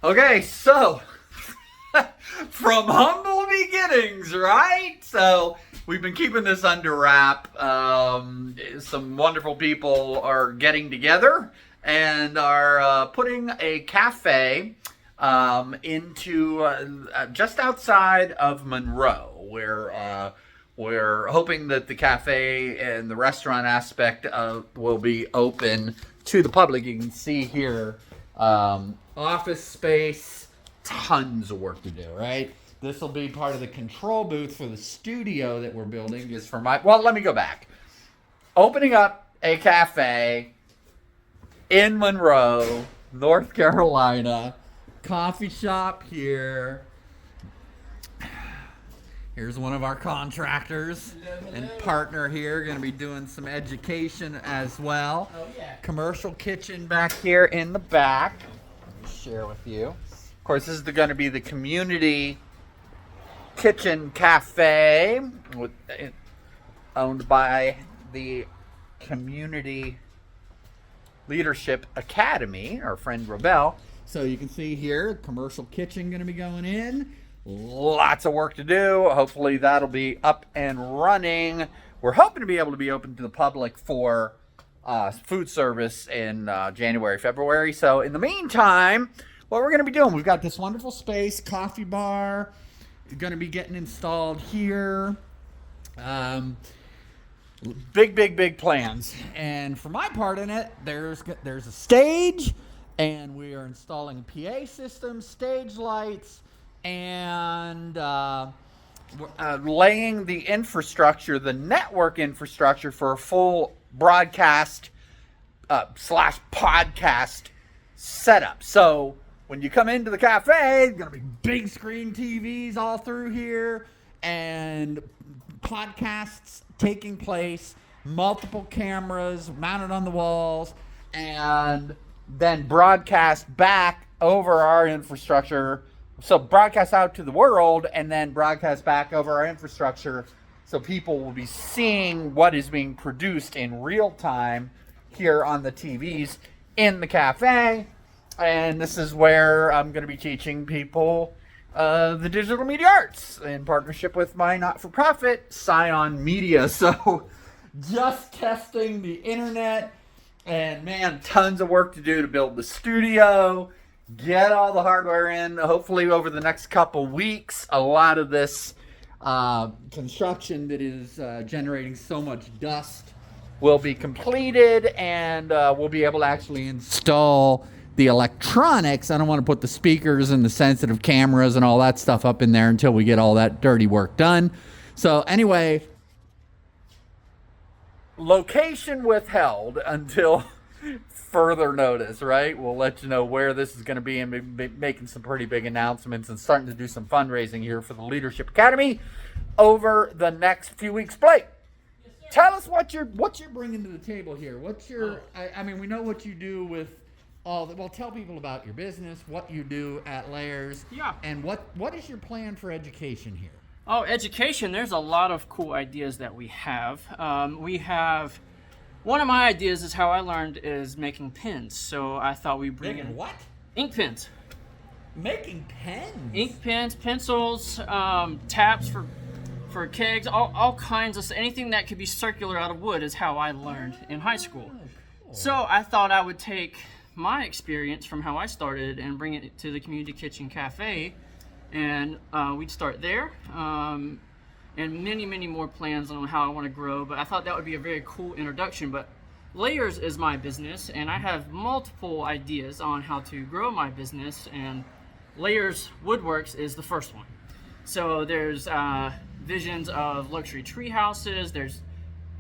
Okay, so from humble beginnings, right? So we've been keeping this under wrap. Some wonderful people are getting together and are putting a cafe into just outside of Monroe, where we're hoping that the cafe and the restaurant aspect will be open to the public. You can see here, office space, tons of work to do, right? This will be part of the control booth for the studio that we're building. Is for well, let me go back. Opening up a cafe in Monroe, North Carolina, coffee shop here. Here's one of our contractors and partner here, going to be doing some education as well. Oh, yeah. Commercial kitchen back here in the back. Let me share with you. Of course, this is going to be the community kitchen cafe owned by the Community Leadership Academy, our friend Rebel. So you can see here, commercial kitchen going to be going in. Lots of work to do. Hopefully that'll be up and running. We're hoping to be able to be open to the public for food service in January, February. So in the meantime, what we're going to be doing, we've got this wonderful space, coffee bar, going to be getting installed here. Big plans. And for my part in it, there's a stage, and we are installing a PA system, stage lights, and laying the infrastructure, the network infrastructure for a full broadcast / podcast setup. So when you come into the cafe, there's going to be big screen TVs all through here and podcasts taking place, multiple cameras mounted on the walls, and then broadcast back over our infrastructure. So broadcast out to the world and then broadcast back over our infrastructure, so people will be seeing what is being produced in real time here on the TVs in the cafe. And this is where I'm going to be teaching people the digital media arts in partnership with my not-for-profit, Scion Media. So just testing the internet, and man, tons of work to do to build the studio, get all the hardware in. Hopefully over the next couple weeks, a lot of this construction that is generating so much dust will be completed, and we'll be able to actually install the electronics. I don't want to put the speakers and the sensitive cameras and all that stuff up in there until we get all that dirty work done. So anyway, location withheld until further notice, right? We'll let you know where this is going to be, and be making some pretty big announcements and starting to do some fundraising here for the Leadership Academy over the next few weeks. Blake, tell us what you're bringing to the table here. What's your? I mean, we know what you do with all the. Well, tell people about your business, what you do at Layers, and what is your plan for education here? Oh, education. There's a lot of cool ideas that we have. One of my ideas is how I learned is making pens. So I thought we'd bring in what? Ink pens. Making pens? Ink pens, pencils, taps for kegs, all kinds of anything that could be circular out of wood is how I learned in high school. Cool. So I thought I would take my experience from how I started and bring it to the Community Kitchen Cafe, and we'd start there. And many more plans on how I want to grow, but I thought that would be a very cool introduction. But Layers is my business, and I have multiple ideas on how to grow my business, and Layers Woodworks is the first one. So there's visions of luxury tree houses,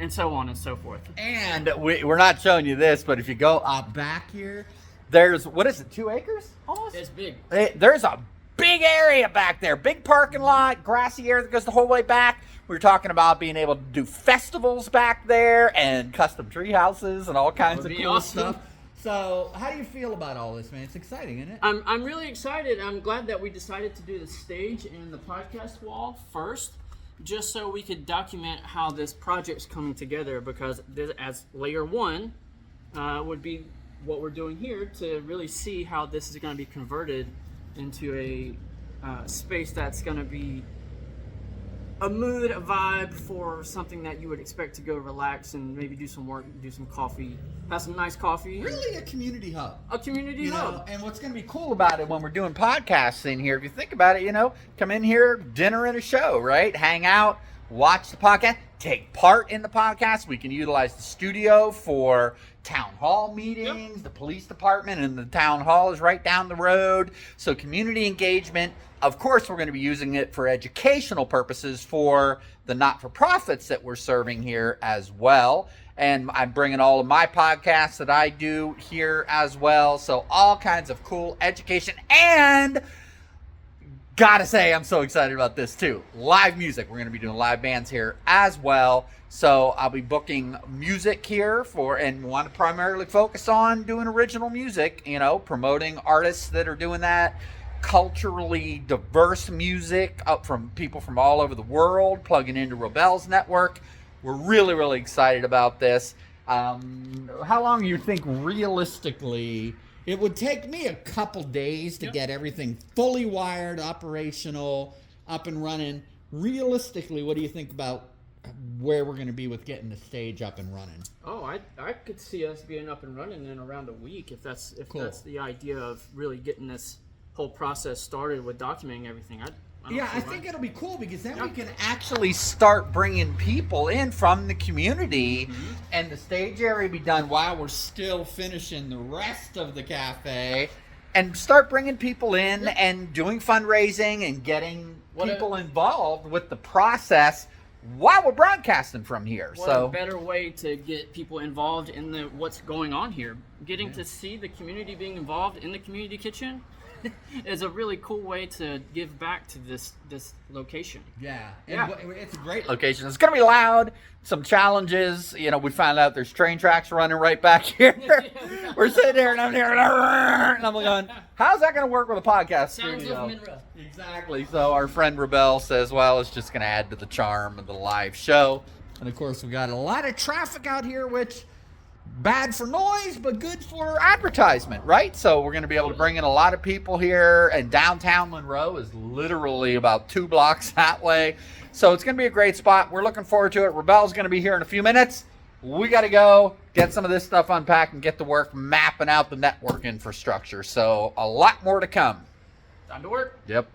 and so on and so forth. And we're not showing you this, but if you go out back here, there's, what is it, 2 acres? Almost? It's big. There's a big area back there, big parking lot, grassy area that goes the whole way back. We were talking about being able to do festivals back there and custom tree houses and all kinds of cool stuff. So how do you feel about all this, man? It's exciting, isn't it? I'm really excited. I'm glad that we decided to do the stage and the podcast wall first, just so we could document how this project's coming together, because this, as layer one would be what we're doing here, to really see how this is going to be converted into a space that's going to be a mood, a vibe for something that you would expect to go relax and maybe do some work, do some coffee, have some nice coffee. Really a community hub. A community hub. And what's going to be cool about it when we're doing podcasts in here, if you think about it, come in here, dinner and a show, right? Hang out, watch the podcast, take part in the podcast. We can utilize the studio for town hall meetings. Yep. The police department and the town hall is right down the road. So community engagement. Of course, we're going to be using it for educational purposes for the not-for-profits that we're serving here as well. And I'm bringing all of my podcasts that I do here as well. So all kinds of cool education. And gotta say, I'm so excited about this too. Live music. We're going to be doing live bands here as well. So I'll be booking music here and want to primarily focus on doing original music, promoting artists that are doing that. Culturally diverse music up from people from all over the world, plugging into Rebel's network. We're really, really excited about this. How long do you think realistically? It would take me a couple days to get everything fully wired, operational, up and running. Realistically, what do you think about where we're going to be with getting the stage up and running? Oh, I could see us being up and running in around a week if that's Cool. That's the idea of really getting this whole process started with documenting everything. I think it'll be cool because then we can actually start bringing people in from the community, and the stage area be done while we're still finishing the rest of the cafe, and start bringing people in and doing fundraising and getting people involved with the process while we're broadcasting from here. What a better way to get people involved in what's going on here. Getting to see the community being involved in the community kitchen is a really cool way to give back to this location. Yeah. It's a great location. It's going to be loud, some challenges. We found out there's train tracks running right back here. We're sitting here and I'm here and I'm going, how's that going to work with a podcast Sounds studio? of Monroe. Exactly. So our friend Rebel says, well, it's just going to add to the charm of the live show. And of course, we got a lot of traffic out here, which bad for noise, but good for advertisement, right? So we're going to be able to bring in a lot of people here, and downtown Monroe is literally about 2 blocks that way. So it's going to be a great spot. We're looking forward to it. Rebel's going to be here in a few minutes. We got to go get some of this stuff unpacked and get to work mapping out the network infrastructure. So a lot more to come. Time to work. Yep.